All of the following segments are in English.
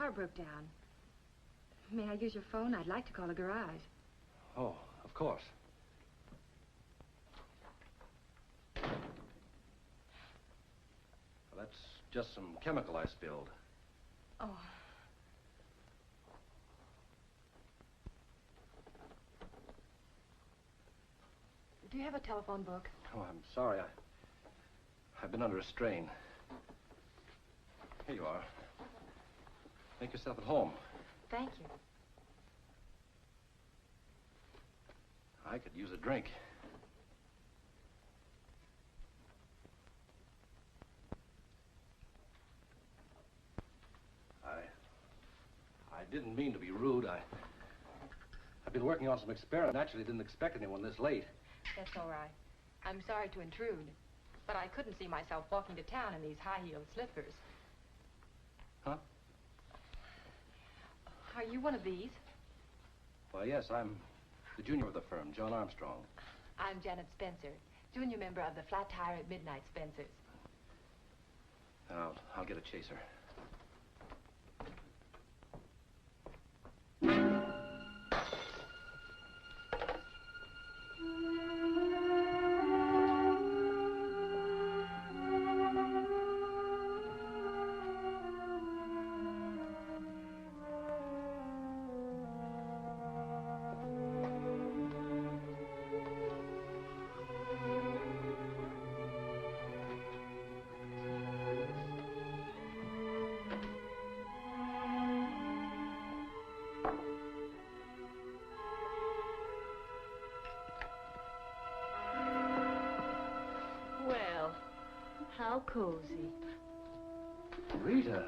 car broke down. May I use your phone? I'd like to call the garage. Oh, of course. Well, that's just some chemical I spilled. Oh. Do you have a telephone book? Oh, I'm sorry. I've been under a strain. Here you are. Make yourself at home. Thank you. I could use a drink. I didn't mean to be rude. I've been working on some experiments. Naturally, didn't expect anyone this late. That's all right. I'm sorry to intrude, but I couldn't see myself walking to town in these high-heeled slippers. Huh? Are you one of these? Well, yes, I'm the junior of the firm, John Armstrong. I'm Janet Spencer, junior member of the Flat Tire at Midnight Spencers. I'll get a chaser. How cozy. Rita.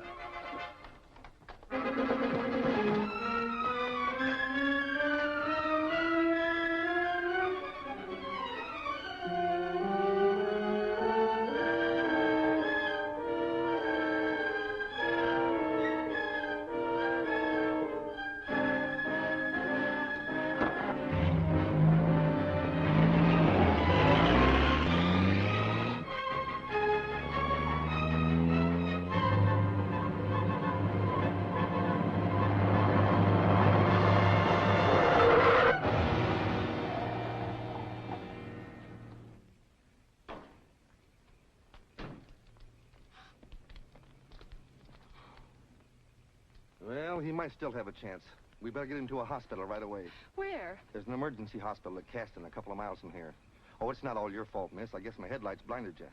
Well, he might still have a chance. We better get him to a hospital right away. Where? There's an emergency hospital at Caston, a couple of miles from here. Oh, it's not all your fault, miss. I guess my headlights blinded you.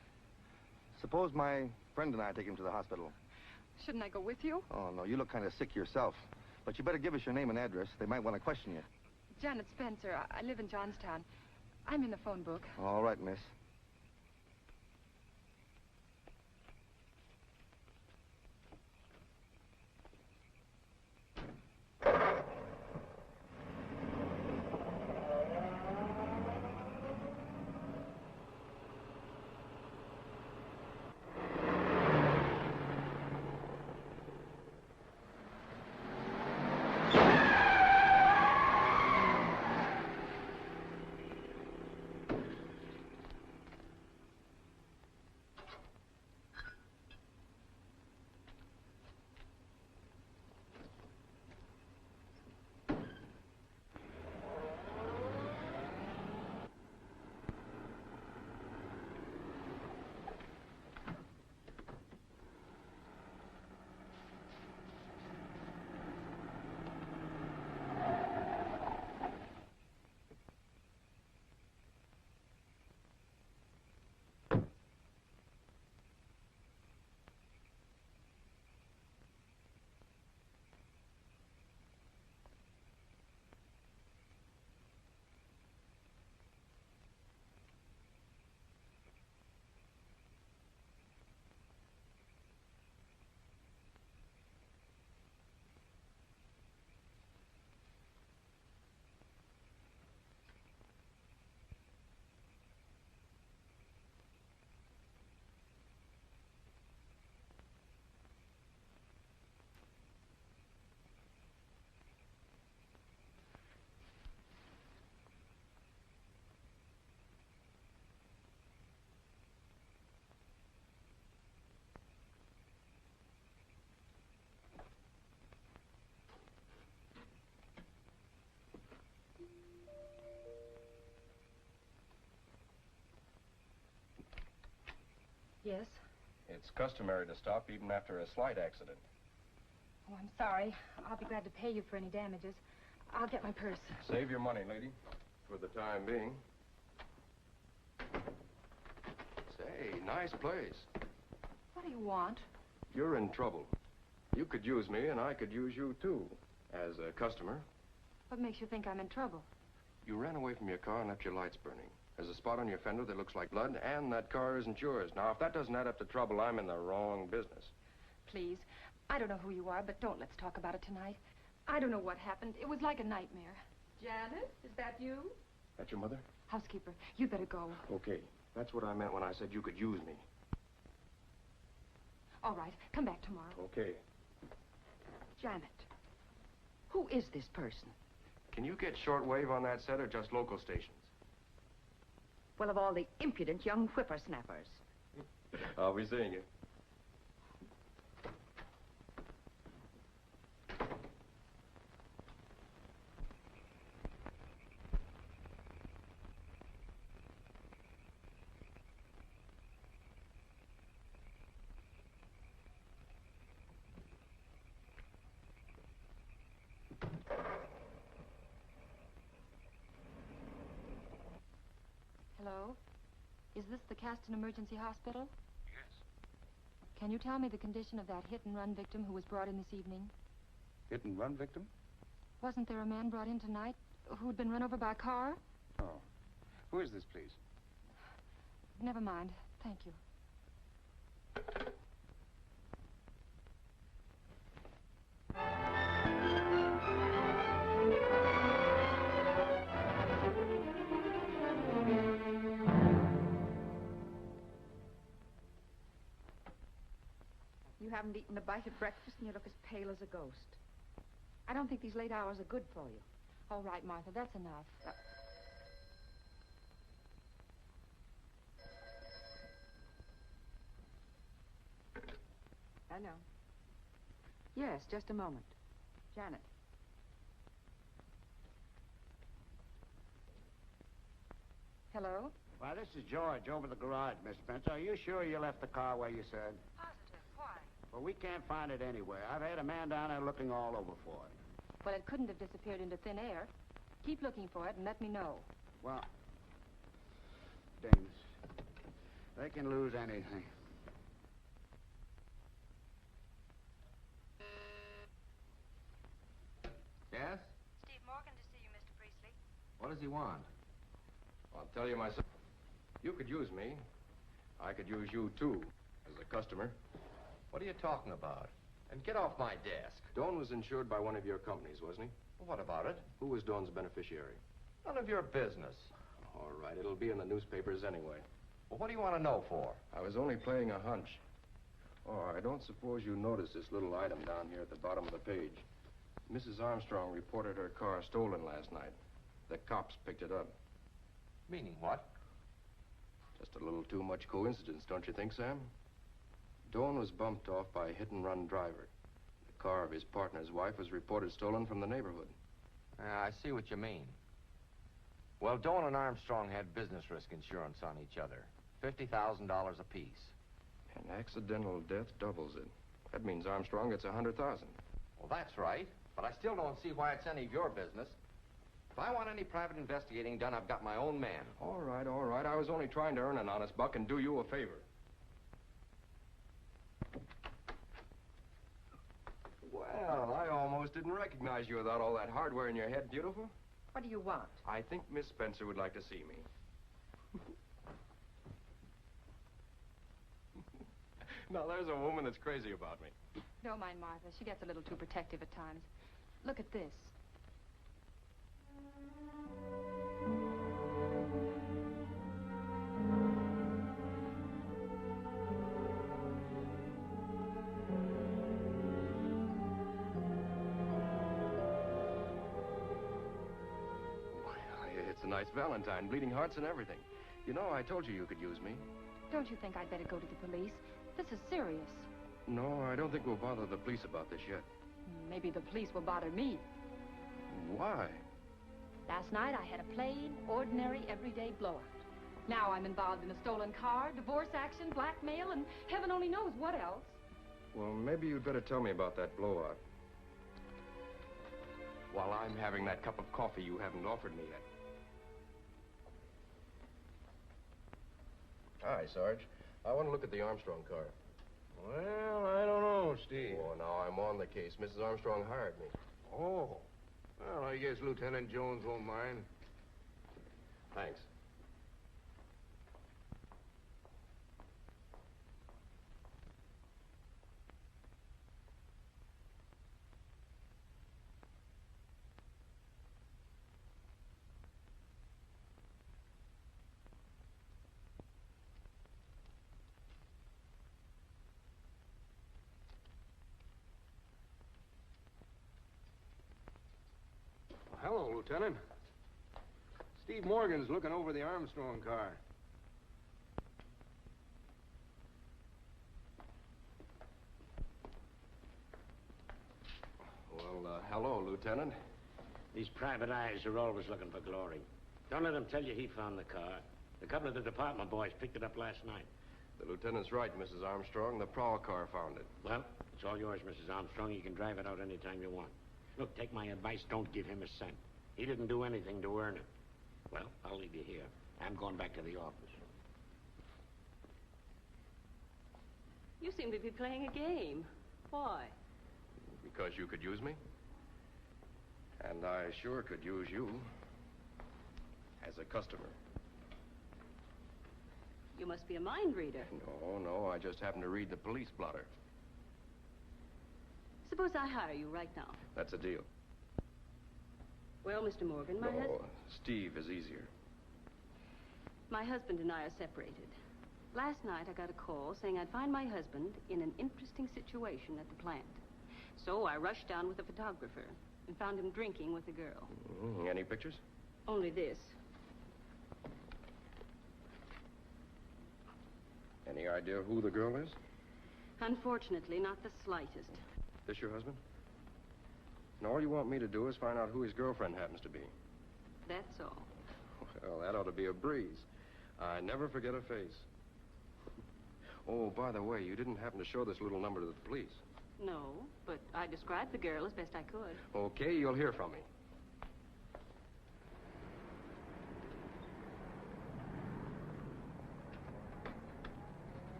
Suppose my friend and I take him to the hospital. Shouldn't I go with you? Oh, no, you look kind of sick yourself. But you better give us your name and address. They might want to question you. Janet Spencer. I live in Johnstown. I'm in the phone book. All right, miss. Yes? It's customary to stop even after a slight accident. Oh, I'm sorry. I'll be glad to pay you for any damages. I'll get my purse. Save your money, lady, for the time being. Say, nice place. What do you want? You're in trouble. You could use me, and I could use you, too, as a customer. What makes you think I'm in trouble? You ran away from your car and left your lights burning. There's a spot on your fender that looks like blood, and that car isn't yours. Now, if that doesn't add up to trouble, I'm in the wrong business. Please. I don't know who you are, but don't let's talk about it tonight. I don't know what happened. It was like a nightmare. Janet, is that you? That your mother? Housekeeper, you'd better go. Okay. That's what I meant when I said you could use me. All right. Come back tomorrow. Okay. Janet, who is this person? Can you get shortwave on that set or just local stations? Well, of all the impudent young whippersnappers. I'll be seeing you. Hello? Is this the Caston Emergency Hospital? Yes. Can you tell me the condition of that hit-and-run victim who was brought in this evening? Hit-and-run victim? Wasn't there a man brought in tonight who'd been run over by a car? Oh. Who is this, please? Never mind. Thank you. You haven't eaten a bite of breakfast and you look as pale as a ghost. I don't think these late hours are good for you. All right, Martha, that's enough. Hello. Yes, just a moment. Janet. Hello? Why, this is George over the garage, Miss Spencer. Are you sure you left the car where you said? Positive. Why? Well, we can't find it anywhere. I've had a man down there looking all over for it. Well, it couldn't have disappeared into thin air. Keep looking for it and let me know. Well, Dames, they can lose anything. Yes? Steve Morgan to see you, Mr. Priestley. What does he want? I'll tell you myself. You could use me. I could use you, too, as a customer. What are you talking about? And get off my desk. Doan was insured by one of your companies, wasn't he? Well, what about it? Who was Doan's beneficiary? None of your business. All right, it'll be in the newspapers anyway. Well, what do you want to know for? I was only playing a hunch. Oh, I don't suppose you noticed this little item down here at the bottom of the page. Mrs. Armstrong reported her car stolen last night. The cops picked it up. Meaning what? Just a little too much coincidence, don't you think, Sam? Doan was bumped off by a hit-and-run driver. The car of his partner's wife was reported stolen from the neighborhood. I see what you mean. Well, Doan and Armstrong had business risk insurance on each other. $50,000 apiece. An accidental death doubles it. That means Armstrong gets $100,000. Well, that's right. But I still don't see why it's any of your business. If I want any private investigating done, I've got my own man. All right, all right. I was only trying to earn an honest buck and do you a favor. Well, I almost didn't recognize you without all that hardware in your head, beautiful. What do you want? I think Miss Spencer would like to see me. Now, there's a woman that's crazy about me. Don't mind Martha. She gets a little too protective at times. Look at this. It's a nice Valentine, bleeding hearts and everything. You know, I told you could use me. Don't you think I'd better go to the police? This is serious. No, I don't think we'll bother the police about this yet. Maybe the police will bother me. Why? Last night I had a plain, ordinary, everyday blowout. Now I'm involved in a stolen car, divorce action, blackmail, and heaven only knows what else. Well, maybe you'd better tell me about that blowout. While I'm having that cup of coffee you haven't offered me yet. Hi, Sarge. I want to look at the Armstrong car. Well, I don't know, Steve. Oh, now I'm on the case. Mrs. Armstrong hired me. Oh. Well, I guess Lieutenant Jones won't mind. Thanks. Hello, Lieutenant. Steve Morgan's looking over the Armstrong car. Well, hello, Lieutenant. These private eyes are always looking for glory. Don't let him tell you he found the car. A couple of the department boys picked it up last night. The lieutenant's right, Mrs. Armstrong. The prowl car found it. Well, it's all yours, Mrs. Armstrong. You can drive it out any time you want. Look, take my advice. Don't give him a cent. He didn't do anything to earn it. Well, I'll leave you here. I'm going back to the office. You seem to be playing a game. Why? Because you could use me. And I sure could use you as a customer. You must be a mind reader. No, I just happen to read the police blotter. Suppose I hire you right now. That's a deal. Well, Mr. Morgan, Steve is easier. My husband and I are separated. Last night, I got a call saying I'd find my husband in an interesting situation at the plant. So I rushed down with a photographer and found him drinking with a girl. Any pictures? Only this. Any idea who the girl is? Unfortunately, not the slightest. This your husband? And all you want me to do is find out who his girlfriend happens to be. That's all. Well, that ought to be a breeze. I never forget a face. Oh, by the way, you didn't happen to show this little number to the police. No, but I described the girl as best I could. Okay, you'll hear from me.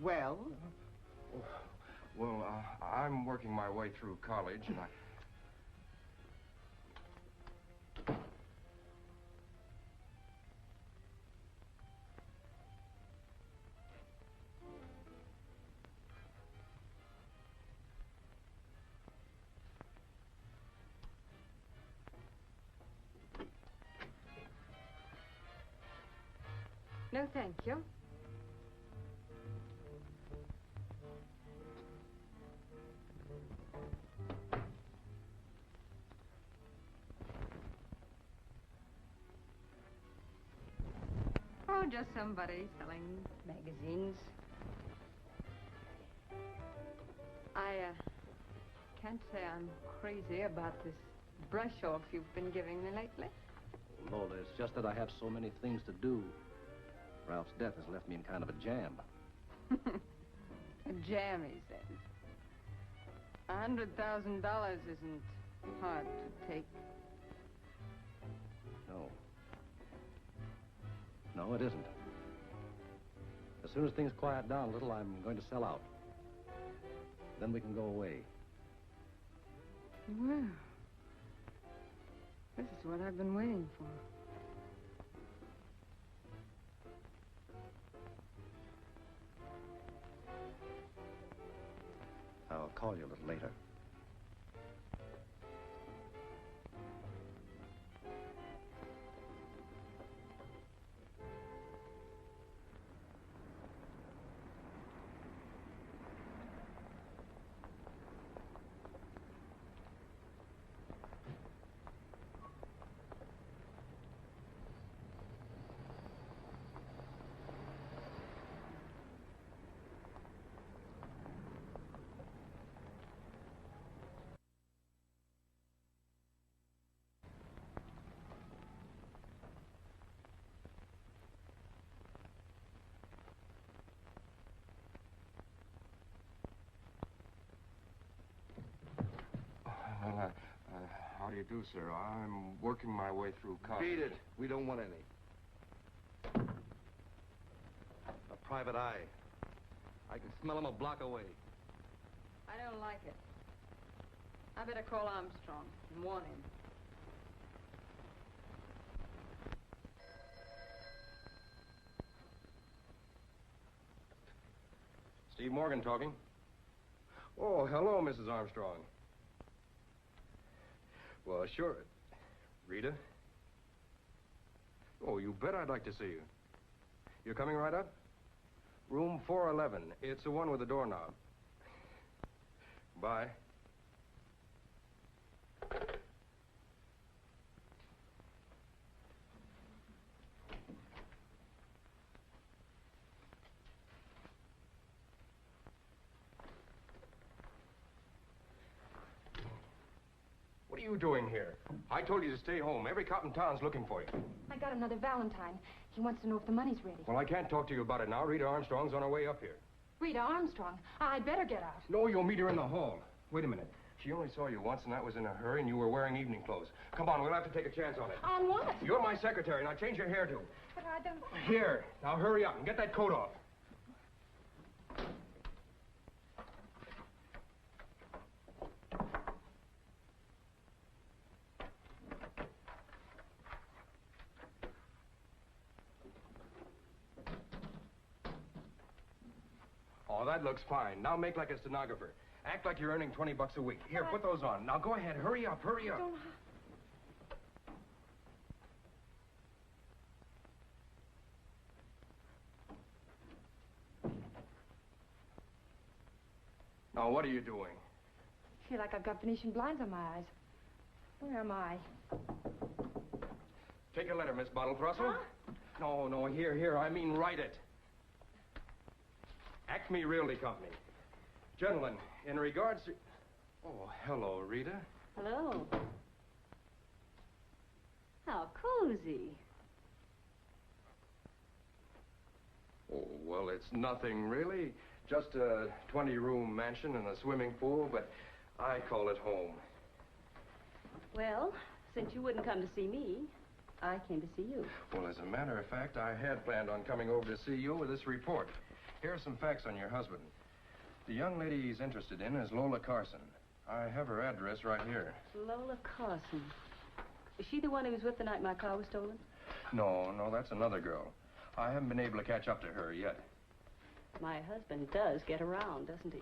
Well? Well, I'm working my way through college, and No, thank you. Oh, just somebody selling magazines. I can't say I'm crazy about this brush-off you've been giving me lately. Lola, it's just that I have so many things to do. Ralph's death has left me in kind of a jam. A jam, he says. $100,000 isn't hard to take. No. No, it isn't. As soon as things quiet down a little, I'm going to sell out. Then we can go away. Well, this is what I've been waiting for. call you a little later. Well, how do you do, sir? I'm working my way through cars. Beat it. We don't want any. A private eye. I can smell him a block away. I don't like it. I better call Armstrong and warn him. Steve Morgan talking. Oh, hello, Mrs. Armstrong. Well, sure. Rita? Oh, you bet I'd like to see you. You're coming right up? Room 411. It's the one with the doorknob. Bye. What are you doing here? I told you to stay home. Every cop in town's looking for you. I got another Valentine. He wants to know if the money's ready. Well, I can't talk to you about it now. Rita Armstrong's on her way up here. Rita Armstrong? I'd better get out. No, you'll meet her in the hall. Wait a minute. She only saw you once, and that was in a hurry, and you were wearing evening clothes. Come on, we'll have to take a chance on it. On what? You're my secretary. Now change your hairdo. But I don't... Here. Now hurry up and get that coat off. Oh, that looks fine. Now make like a stenographer. Act like you're earning $20 a week. Here, put those on. Now go ahead. Hurry up, hurry up. Don't... Now, what are you doing? I feel like I've got Venetian blinds on my eyes. Where am I? Take a letter, Miss Bottle-Thrustle. Huh? No, here. I mean, write it. Acme Realty Company. Gentlemen, in regards to... Oh, hello, Rita. Hello. How cozy. Oh, well, it's nothing, really. Just a 20-room mansion and a swimming pool, but I call it home. Well, since you wouldn't come to see me, I came to see you. Well, as a matter of fact, I had planned on coming over to see you with this report. Here are some facts on your husband. The young lady he's interested in is Lola Carson. I have her address right here. Lola Carson. Is she the one who was with the night my car was stolen? No, that's another girl. I haven't been able to catch up to her yet. My husband does get around, doesn't he?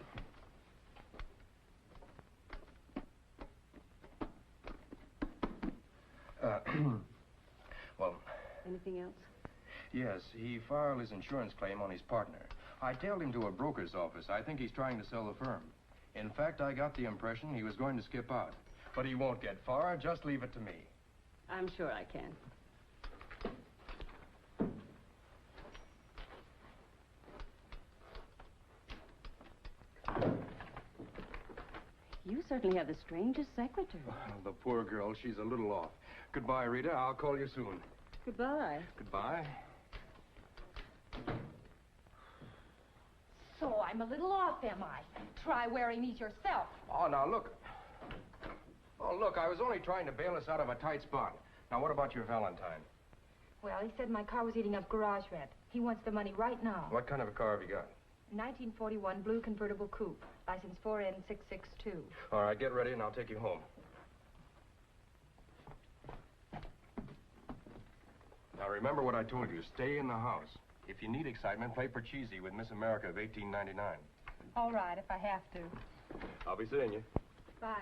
Well... Anything else? Yes, he filed his insurance claim on his partner. I tailed him to a broker's office. I think he's trying to sell the firm. In fact, I got the impression he was going to skip out. But he won't get far. Just leave it to me. I'm sure I can. You certainly have the strangest secretary. Well, the poor girl, she's a little off. Goodbye, Rita. I'll call you soon. Goodbye. Goodbye. So I'm a little off, am I? Try wearing these yourself. Oh, now, look. Oh, look, I was only trying to bail us out of a tight spot. Now, what about your Valentine? Well, he said my car was eating up garage rent. He wants the money right now. What kind of a car have you got? 1941 blue convertible coupe, license 4N662. All right, get ready and I'll take you home. Now, remember what I told you. Stay in the house. If you need excitement, play Parcheesi with Miss America of 1899. All right, if I have to. I'll be seeing you. Bye.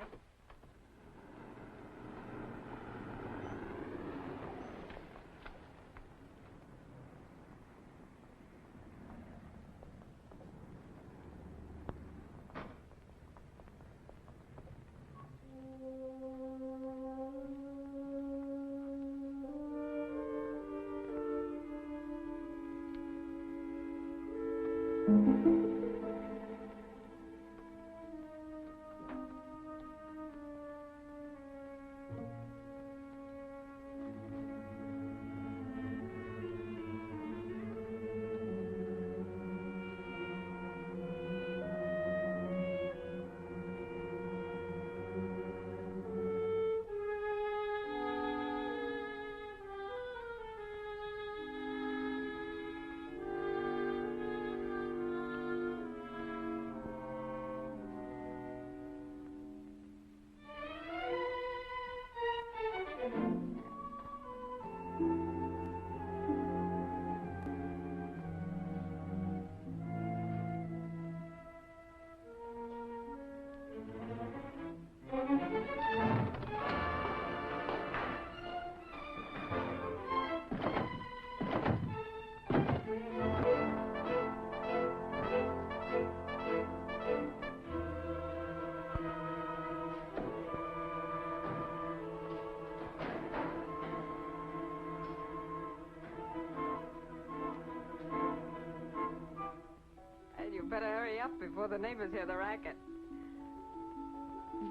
You better hurry up before the neighbors hear the racket.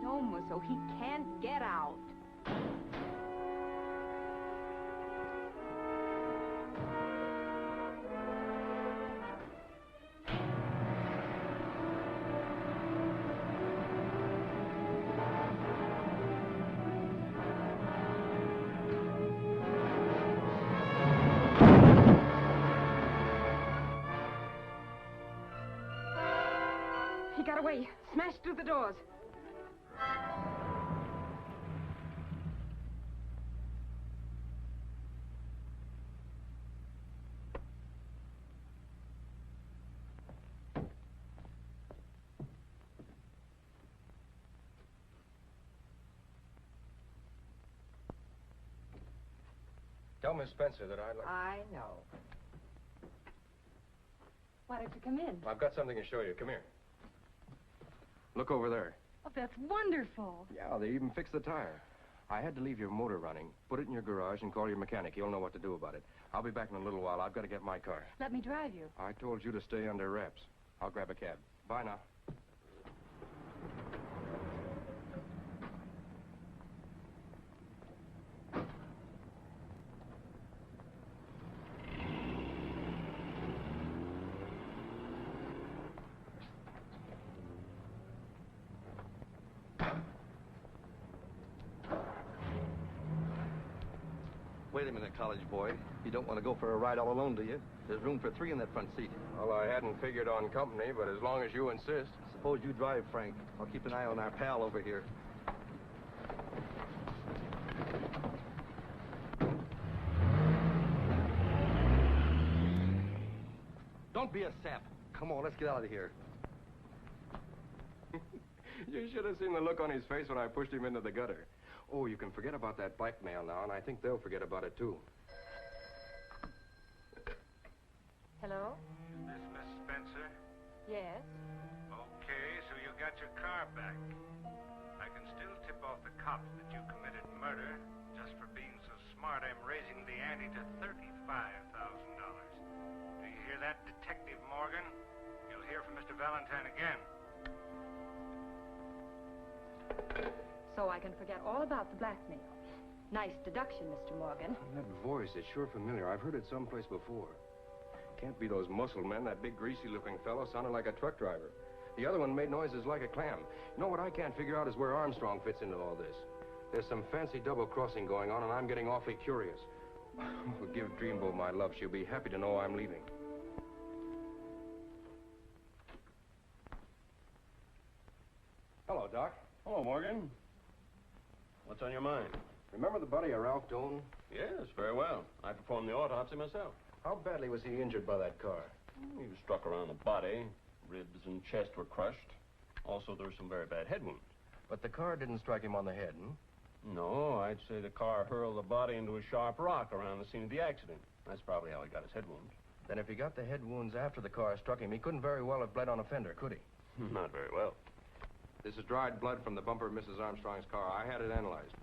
No, so he can't get out. He got away. Smashed through the doors. Tell Miss Spencer that I'd like... I know. Why don't you come in? I've got something to show you. Come here. Look over there. Oh, that's wonderful. Yeah, they even fixed the tire. I had to leave your motor running. Put it in your garage and call your mechanic. He'll know what to do about it. I'll be back in a little while. I've got to get my car. Let me drive you. I told you to stay under wraps. I'll grab a cab. Bye now. Wait a minute, college boy. You don't want to go for a ride all alone, do you? There's room for 3 in that front seat. Well, I hadn't figured on company, but as long as you insist. Suppose you drive, Frank. I'll keep an eye on our pal over here. Don't be a sap. Come on, let's get out of here. You should have seen the look on his face when I pushed him into the gutter. Oh, you can forget about that blackmail now, and I think they'll forget about it, too. Hello? Is this Miss Spencer? Yes. Okay, so you got your car back. I can still tip off the cops that you committed murder. Just for being so smart, I'm raising the ante to $35,000. Do you hear that, Detective Morgan? You'll hear from Mr. Valentine again. So I can forget all about the blackmail. Nice deduction, Mr. Morgan. That voice, it's sure familiar. I've heard it someplace before. Can't be those muscled men. That big, greasy-looking fellow sounded like a truck driver. The other one made noises like a clam. You know what I can't figure out is where Armstrong fits into all this. There's some fancy double-crossing going on, and I'm getting awfully curious. Well, give Dreamboat my love. She'll be happy to know I'm leaving. Hello, Doc. Hello, Morgan. What's on your mind? Remember the body of Ralph Doan? Yes, very well. I performed the autopsy myself. How badly was he injured by that car? He was struck around the body. Ribs and chest were crushed. Also, there were some very bad head wounds. But the car didn't strike him on the head, No, I'd say the car hurled the body into a sharp rock around the scene of the accident. That's probably how he got his head wounds. Then if he got the head wounds after the car struck him, he couldn't very well have bled on a fender, could he? Not very well. This is dried blood from the bumper of Mrs. Armstrong's car. I had it analyzed.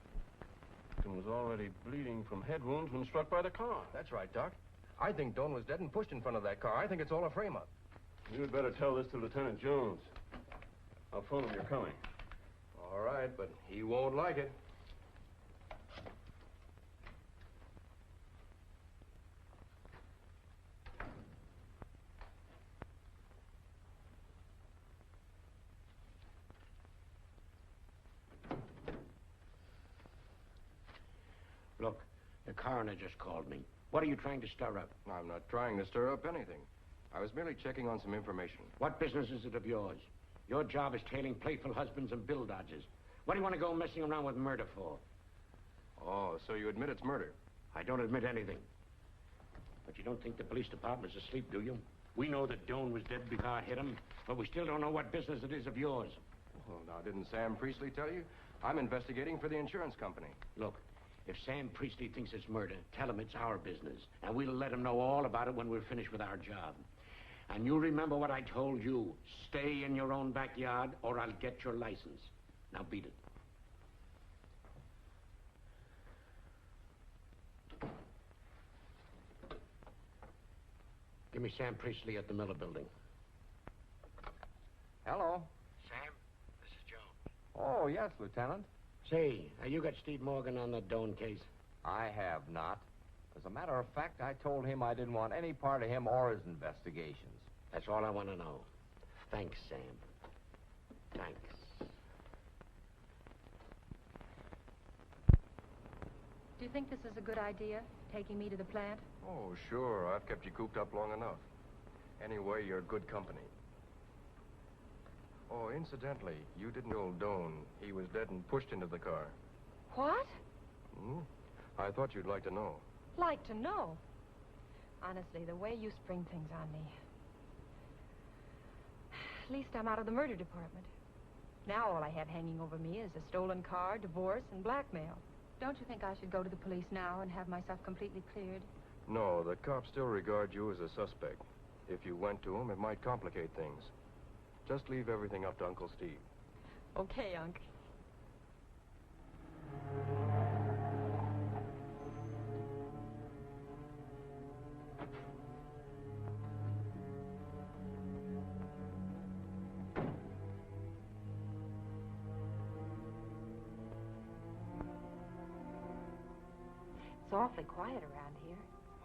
Victim was already bleeding from head wounds when struck by the car. That's right, Doc. I think Doane was dead and pushed in front of that car. I think it's all a frame-up. You'd better tell this to Lieutenant Jones. I'll phone him you're coming. All right, but he won't like it. Look, the coroner just called me. What are you trying to stir up? I'm not trying to stir up anything. I was merely checking on some information. What business is it of yours? Your job is tailing playful husbands and bill dodgers. What do you want to go messing around with murder for? Oh, so you admit it's murder? I don't admit anything. But you don't think the police department's asleep, do you? We know that Doane was dead before I hit him, but we still don't know what business it is of yours. Well, now, didn't Sam Priestley tell you? I'm investigating for the insurance company. Look, if Sam Priestley thinks it's murder, tell him it's our business, and we'll let him know all about it when we're finished with our job. And you remember what I told you. Stay in your own backyard, or I'll get your license. Now beat it. Give me Sam Priestley at the Miller Building. Hello. Sam, this is Jones. Oh, yes, Lieutenant. Say, you got Steve Morgan on the Doane case? I have not. As a matter of fact, I told him I didn't want any part of him or his investigations. That's all I want to know. Thanks, Sam. Thanks. Do you think this is a good idea, taking me to the plant? Oh, sure. I've kept you cooped up long enough. Anyway, you're good company. Oh, incidentally, you didn't kill Doane. He was dead and pushed into the car. What? I thought you'd like to know. Like to know? Honestly, the way you spring things on me. At least I'm out of the murder department. Now all I have hanging over me is a stolen car, divorce, and blackmail. Don't you think I should go to the police now and have myself completely cleared? No, the cops still regard you as a suspect. If you went to him, it might complicate things. Just leave everything up to Uncle Steve. Okay, Unc. It's awfully quiet around here.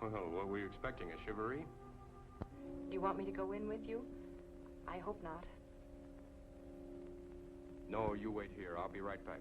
Well, what were you expecting, a shivaree? Do you want me to go in with you? I hope not. No, you wait here. I'll be right back.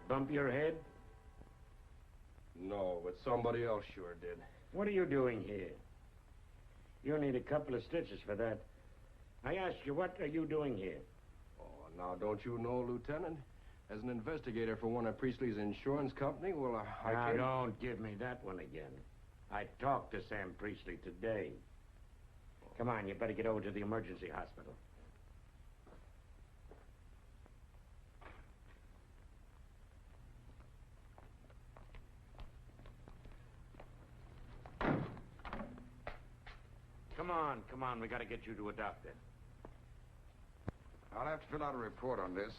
Bump your head? No, but somebody else sure did. What are you doing here? You'll need a couple of stitches for that. I asked you, what are you doing here? Oh, now, don't you know, Lieutenant? As an investigator for one of Priestley's insurance company, well, I Now, can't... don't give me that one again. I talked to Sam Priestley today. Come on, you better get over to the emergency hospital. Come on, we gotta get you to a doctor. I'll have to fill out a report on this.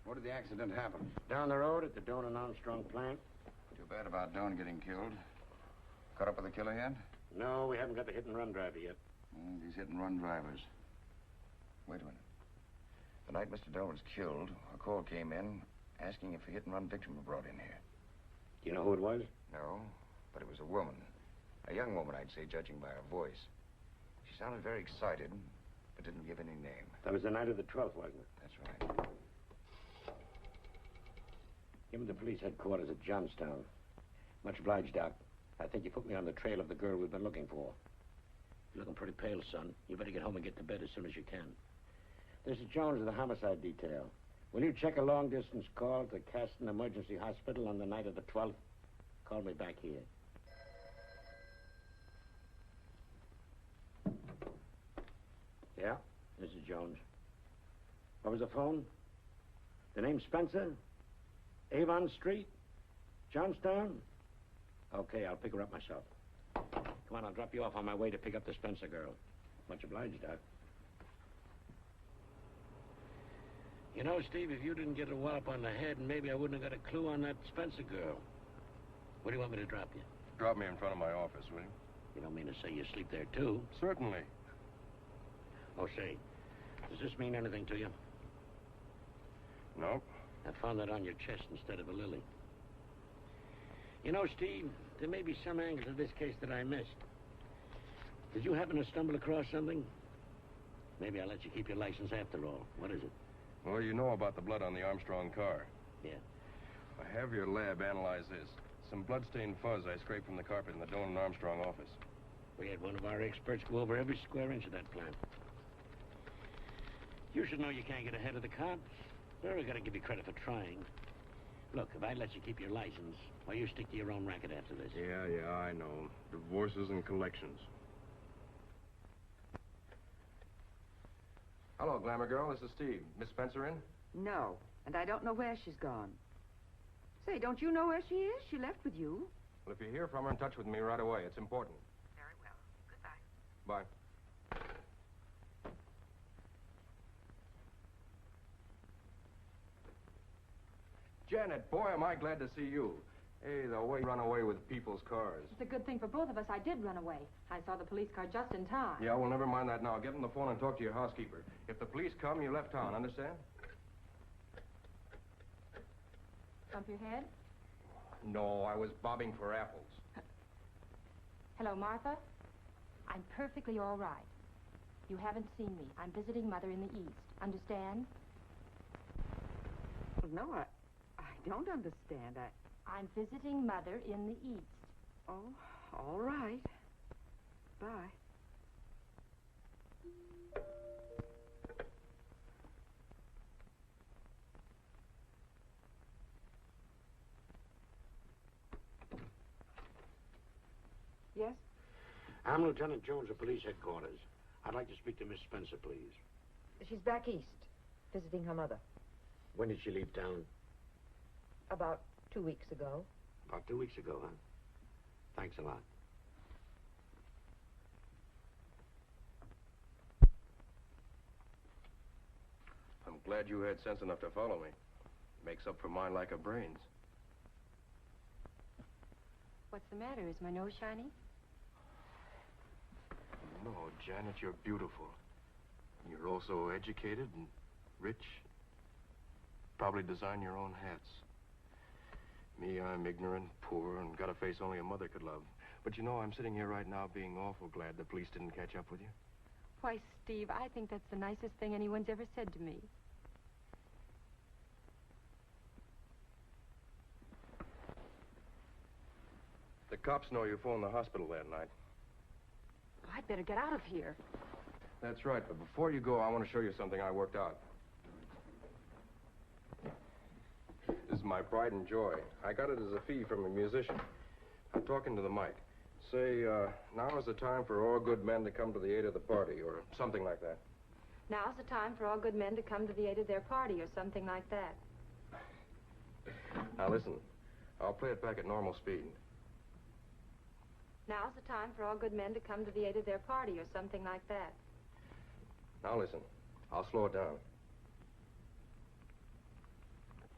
Where did the accident happen? Down the road at the Doan and Armstrong plant. Too bad about Doan getting killed. Caught up with the killer yet? No, we haven't got the hit-and-run driver yet. These hit-and-run drivers. Wait a minute. The night Mr. Doan was killed, a call came in asking if a hit-and-run victim were brought in here. Do you know who it was? No, but it was a woman. A young woman, I'd say, judging by her voice. She sounded very excited, but didn't give any name. That was the night of the 12th, wasn't it? That's right. Give him the police headquarters at Johnstown. Much obliged, Doc. I think you put me on the trail of the girl we've been looking for. You're looking pretty pale, son. You better get home and get to bed as soon as you can. This is Jones of the homicide detail. Will you check a long-distance call to Caston Emergency Hospital on the night of the 12th? Call me back here. Yeah, this is Jones. What was the phone? The name Spencer? Avon Street? Johnstown? Okay, I'll pick her up myself. Come on, I'll drop you off on my way to pick up the Spencer girl. Much obliged, Doc. You know, Steve, if you didn't get a wallop on the head, maybe I wouldn't have got a clue on that Spencer girl. Where do you want me to drop you? Drop me in front of my office, will you? You don't mean to say you sleep there, too? Certainly. Oh, say, does this mean anything to you? No. I found that on your chest instead of a lily. You know, Steve, there may be some angles of this case that I missed. Did you happen to stumble across something? Maybe I'll let you keep your license after all. What is it? Well, you know about the blood on the Armstrong car. Yeah. I have your lab analyze this. Some blood-stained fuzz I scraped from the carpet in the Doan and Armstrong office. We had one of our experts go over every square inch of that plant. You should know you can't get ahead of the cops. Well, we gotta give you credit for trying. Look, if I let you keep your license, why, you stick to your own racket after this. Yeah, I know. Divorces and collections. Hello, Glamour Girl. This is Steve. Miss Spencer in? No, and I don't know where she's gone. Say, don't you know where she is? She left with you. Well, if you hear from her, in touch with me right away. It's important. Very well. Goodbye. Bye. Janet, boy, am I glad to see you. Hey, the way you run away with people's cars. It's a good thing for both of us I did run away. I saw the police car just in time. Yeah, well, never mind that now. Get on the phone and talk to your housekeeper. If the police come, you left town, understand? Bump your head? No, I was bobbing for apples. Hello, Martha. I'm perfectly all right. You haven't seen me. I'm visiting Mother in the East. Understand? No, I don't understand. I'm visiting Mother in the East. Oh, all right. Bye. Yes? I'm Lieutenant Jones of Police Headquarters. I'd like to speak to Miss Spencer, please. She's back east, visiting her mother. When did she leave town? About 2 weeks ago. About 2 weeks ago, huh? Thanks a lot. I'm glad you had sense enough to follow me. Makes up for mine like a brains. What's the matter? Is my nose shiny? No, Janet, you're beautiful. You're also educated and rich. Probably design your own hats. Me, I'm ignorant, poor, and got a face only a mother could love. But you know, I'm sitting here right now being awful glad the police didn't catch up with you. Why, Steve, I think that's the nicest thing anyone's ever said to me. The cops know you phoned the hospital that night. I'd better get out of here. That's right, but before you go, I want to show you something I worked out. This is my pride and joy. I got it as a fee from a musician. I'm talking to the mic. Say, now is the time for all good men to come to the aid of the party, or something like that. Now's the time for all good men to come to the aid of their party, or something like that. Now listen, I'll play it back at normal speed. Now's the time for all good men to come to the aid of their party, or something like that. Now listen, I'll slow it down.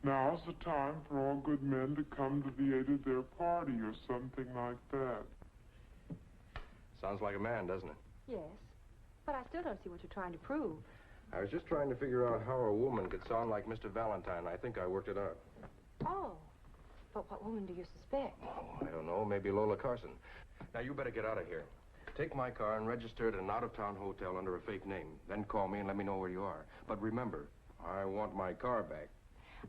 Now's the time for all good men to come to the aid of their party, or something like that. Sounds like a man, doesn't it? Yes, but I still don't see what you're trying to prove. I was just trying to figure out how a woman could sound like Mr. Valentine. I think I worked it out. Oh, but what woman do you suspect? Oh, I don't know. Maybe Lola Carson. Now, you better get out of here. Take my car and register at an out-of-town hotel under a fake name. Then call me and let me know where you are. But remember, I want my car back.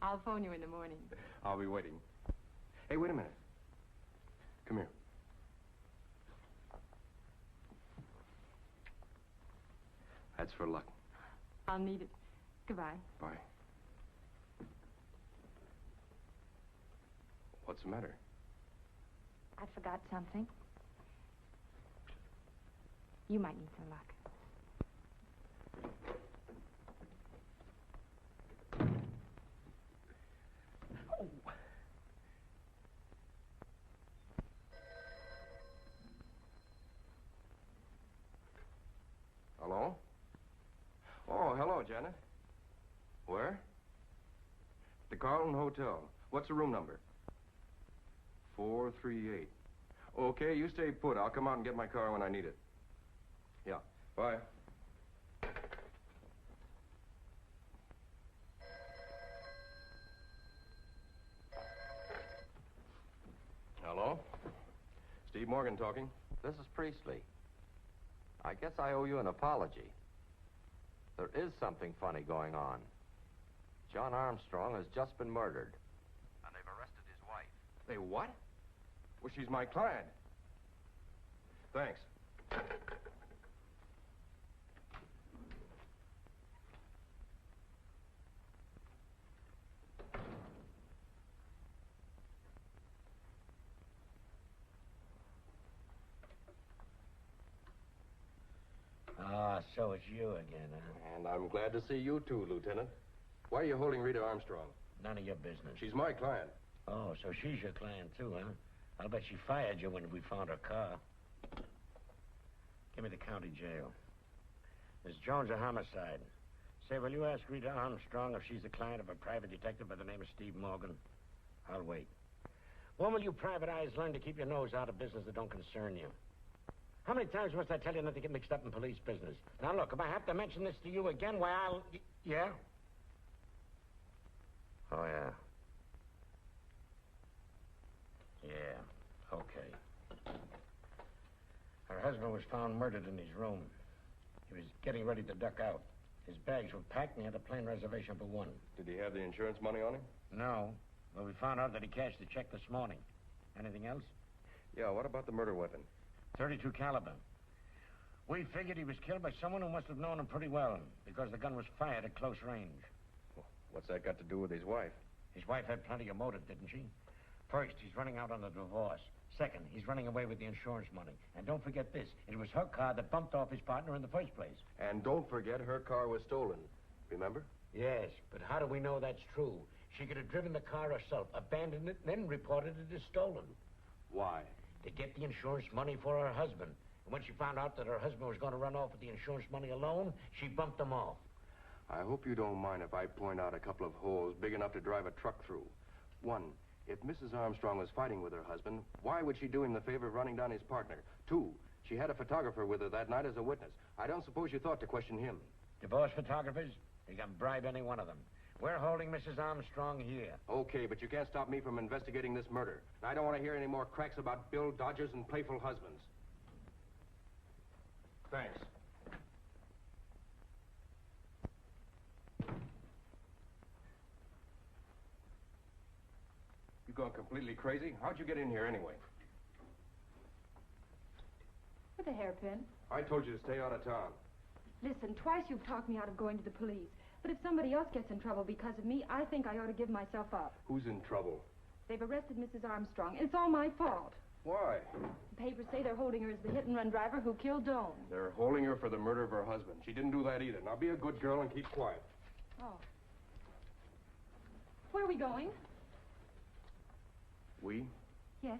I'll phone you in the morning. I'll be waiting. Hey, wait a minute. Come here. That's for luck. I'll need it. Goodbye. Bye. What's the matter? I forgot something. You might need some luck. Hello? Oh, hello, Janet. Where? The Carlton Hotel. What's the room number? 438. Okay, you stay put. I'll come out and get my car when I need it. Yeah, bye. Hello? Steve Morgan talking. This is Priestley. I guess I owe you an apology. There is something funny going on. John Armstrong has just been murdered. And they've arrested his wife. They what? Well, she's my client. Thanks. Ah, so it's you again, huh? And I'm glad to see you too, Lieutenant. Why are you holding Rita Armstrong? None of your business. She's my client. Oh, so she's your client too, huh? I'll bet she fired you when we found her car. Give me the county jail. Miss Jones, a homicide. Say, will you ask Rita Armstrong if she's the client of a private detective by the name of Steve Morgan? I'll wait. When will you private eyes learn to keep your nose out of business that don't concern you? How many times must I tell you not to get mixed up in police business? Now, look, if I have to mention this to you again, why, I'll... Yeah? Oh, yeah. Yeah, okay. Her husband was found murdered in his room. He was getting ready to duck out. His bags were packed and he had a plane reservation for one. Did he have the insurance money on him? No. Well, we found out that he cashed the check this morning. Anything else? Yeah, what about the murder weapon? .32 caliber. We figured he was killed by someone who must have known him pretty well, because the gun was fired at close range. Well, what's that got to do with his wife? His wife had plenty of motive, didn't she? First, he's running out on a divorce. Second, he's running away with the insurance money. And don't forget this, it was her car that bumped off his partner in the first place. And don't forget, her car was stolen. Remember? Yes, but how do we know that's true? She could have driven the car herself, abandoned it, and then reported it as stolen. Why? To get the insurance money for her husband. And when she found out that her husband was going to run off with the insurance money alone, she bumped him off. I hope you don't mind if I point out a couple of holes big enough to drive a truck through. One, if Mrs. Armstrong was fighting with her husband, why would she do him the favor of running down his partner? Two, she had a photographer with her that night as a witness. I don't suppose you thought to question him. Divorce photographers? You can bribe any one of them. We're holding Mrs. Armstrong here. Okay, but you can't stop me from investigating this murder. And I don't want to hear any more cracks about Bill Dodgers and playful husbands. Thanks. You going completely crazy? How'd you get in here anyway? a hairpin. I told you to stay out of town. Listen, twice you've talked me out of going to the police. But if somebody else gets in trouble because of me, I think I ought to give myself up. Who's in trouble? They've arrested Mrs. Armstrong, and it's all my fault. Why? The papers say they're holding her as the hit-and-run driver who killed Doan. They're holding her for the murder of her husband. She didn't do that either. Now be a good girl and keep quiet. Oh. Where are we going? We? Yes.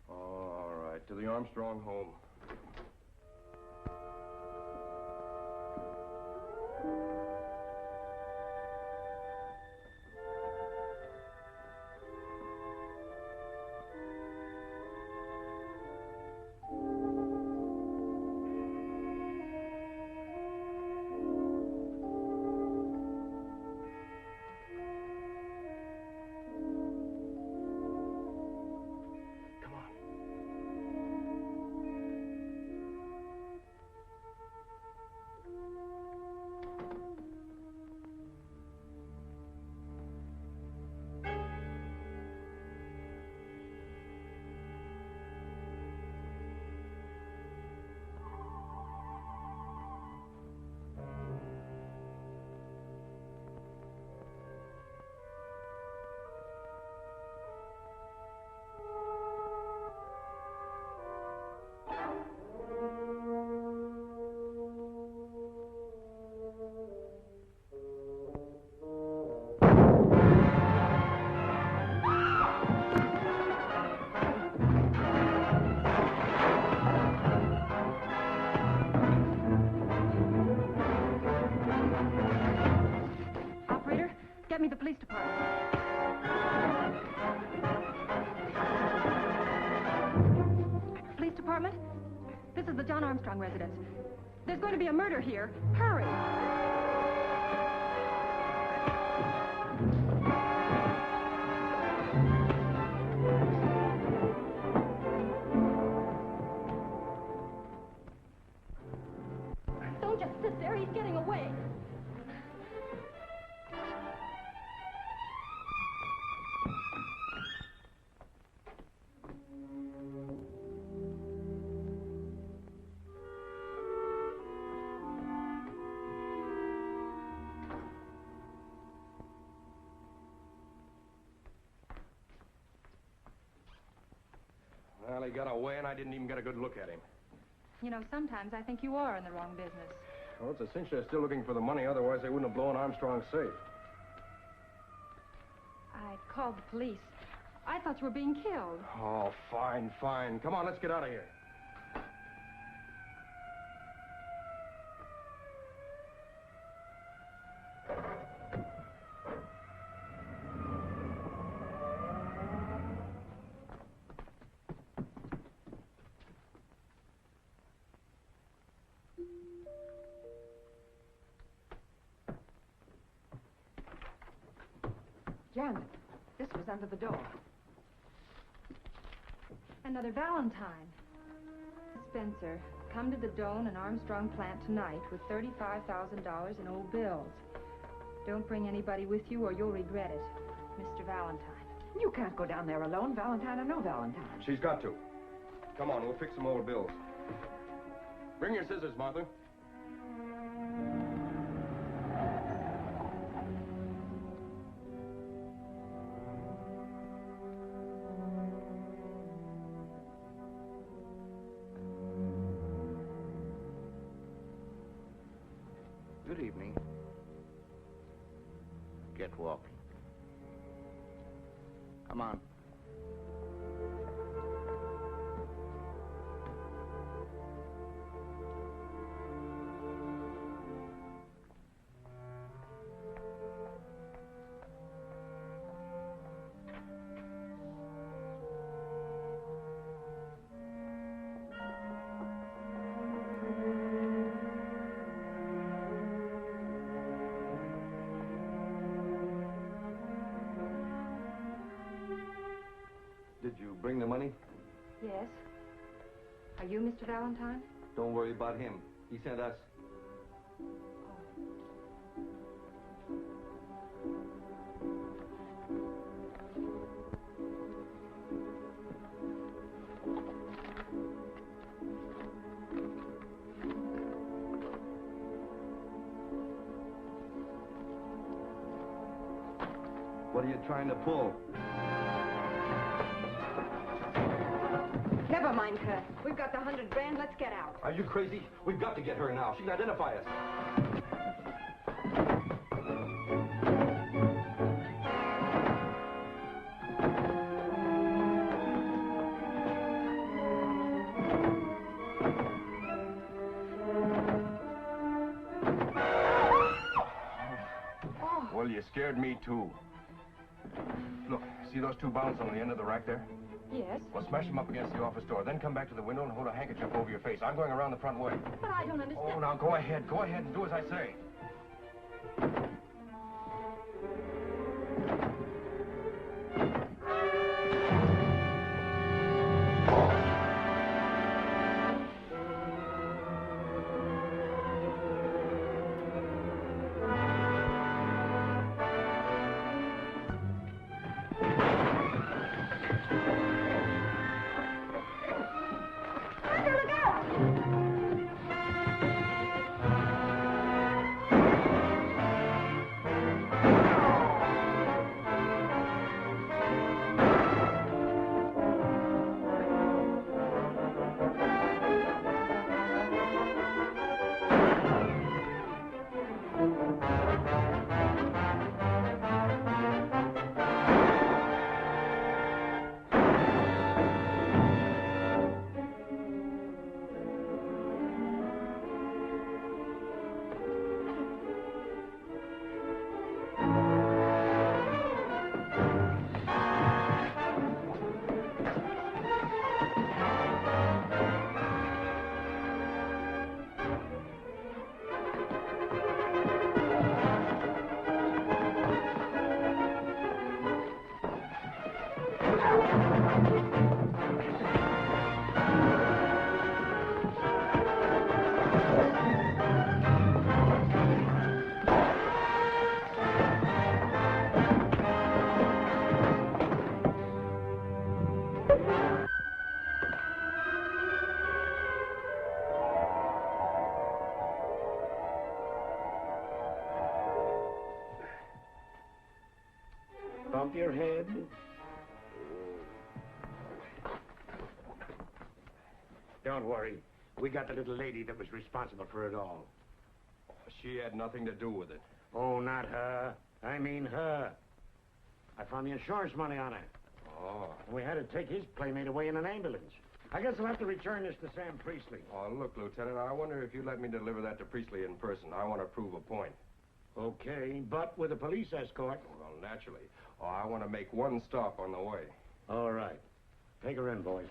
Oh, all right. To the Armstrong home. Get me the police department. Police department? This is the John Armstrong residence. There's going to be a murder here. Hurry! Don't just sit there. He's getting away. Well, he got away, and I didn't even get a good look at him. You know, sometimes I think you are in the wrong business. Well, it's a cinch they're still looking for the money. Otherwise, they wouldn't have blown Armstrong's safe. I called the police. I thought you were being killed. Oh, fine, fine. Come on, let's get out of here. Janet, this was under the door. Another Valentine. Spencer, come to the Doan and Armstrong plant tonight with $35,000 in old bills. Don't bring anybody with you or you'll regret it. Mr. Valentine. You can't go down there alone, Valentine or no Valentine. She's got to. Come on, we'll fix some old bills. Bring your scissors, Martha. Good evening. Get walking. Come on. Did you bring the money? Yes. Are you Mr. Valentine? Don't worry about him. He sent us. What are you trying to pull? Never mind her. We've got the $100,000. Let's get out. Are you crazy? We've got to get her now. She can identify us. Well, you scared me, too. Look, see those two bottles on the end of the rack there? Yes. Well, smash them up against the office door, then come back to the window and hold a handkerchief over your face. I'm going around the front way. But I don't understand. Oh, now, go ahead. Go ahead and do as I say. Bump your head. Don't worry. We got the little lady that was responsible for it all. She had nothing to do with it. Oh, not her. I mean her. I found the insurance money on her. Oh. We had to take his playmate away in an ambulance. I guess I'll have to return this to Sam Priestley. Oh, look, Lieutenant, I wonder if you'd let me deliver that to Priestley in person. I want to prove a point. Okay, but with a police escort. Well, naturally. Oh, I want to make one stop on the way. All right. Take her in, boys.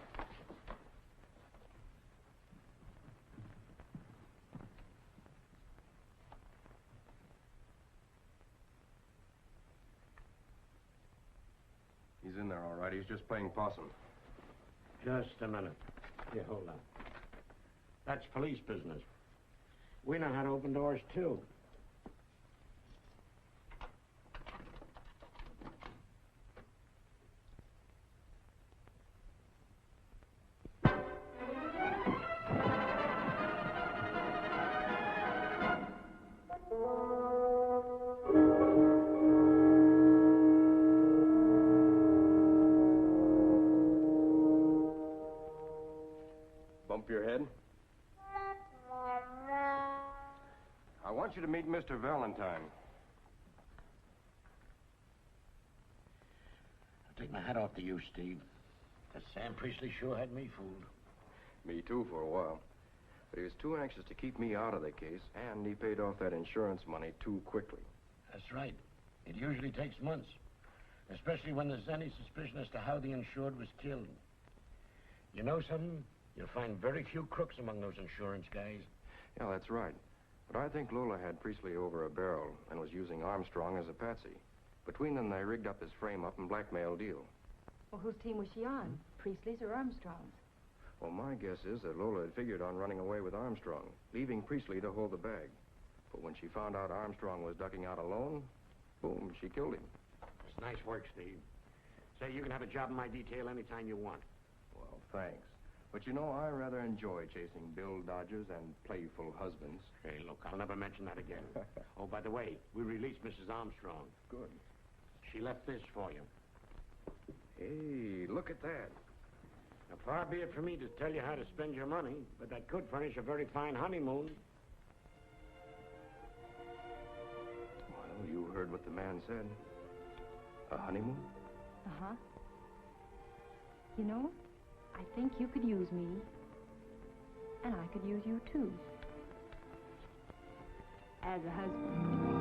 He's in there, all right. He's just playing possum. Just a minute. Here, hold on. That's police business. We know how to open doors, too. Bump your head. I want you to meet Mr. Valentine. I take my hat off to you, Steve. That Sam Priestley sure had me fooled. Me too, for a while. But he was too anxious to keep me out of the case, and he paid off that insurance money too quickly. That's right. It usually takes months, especially when there's any suspicion as to how the insured was killed. You know something? You'll find very few crooks among those insurance guys. Yeah, that's right. But I think Lola had Priestley over a barrel and was using Armstrong as a patsy. Between them, they rigged up his frame-up and blackmail deal. Well, whose team was she on? Priestley's or Armstrong's? Well, my guess is that Lola had figured on running away with Armstrong, leaving Priestley to hold the bag. But when she found out Armstrong was ducking out alone, boom, she killed him. It's nice work, Steve. Say, you can have a job in my detail anytime you want. Well, thanks. But you know, I rather enjoy chasing Bill Dodgers and playful husbands. Hey, look, I'll never mention that again. Oh, by the way, we released Mrs. Armstrong. Good. She left this for you. Hey, look at that. Now, far be it from me to tell you how to spend your money, but that could furnish a very fine honeymoon. Well, you heard what the man said. A honeymoon? Uh-huh. You know, I think you could use me, and I could use you, too. As a husband.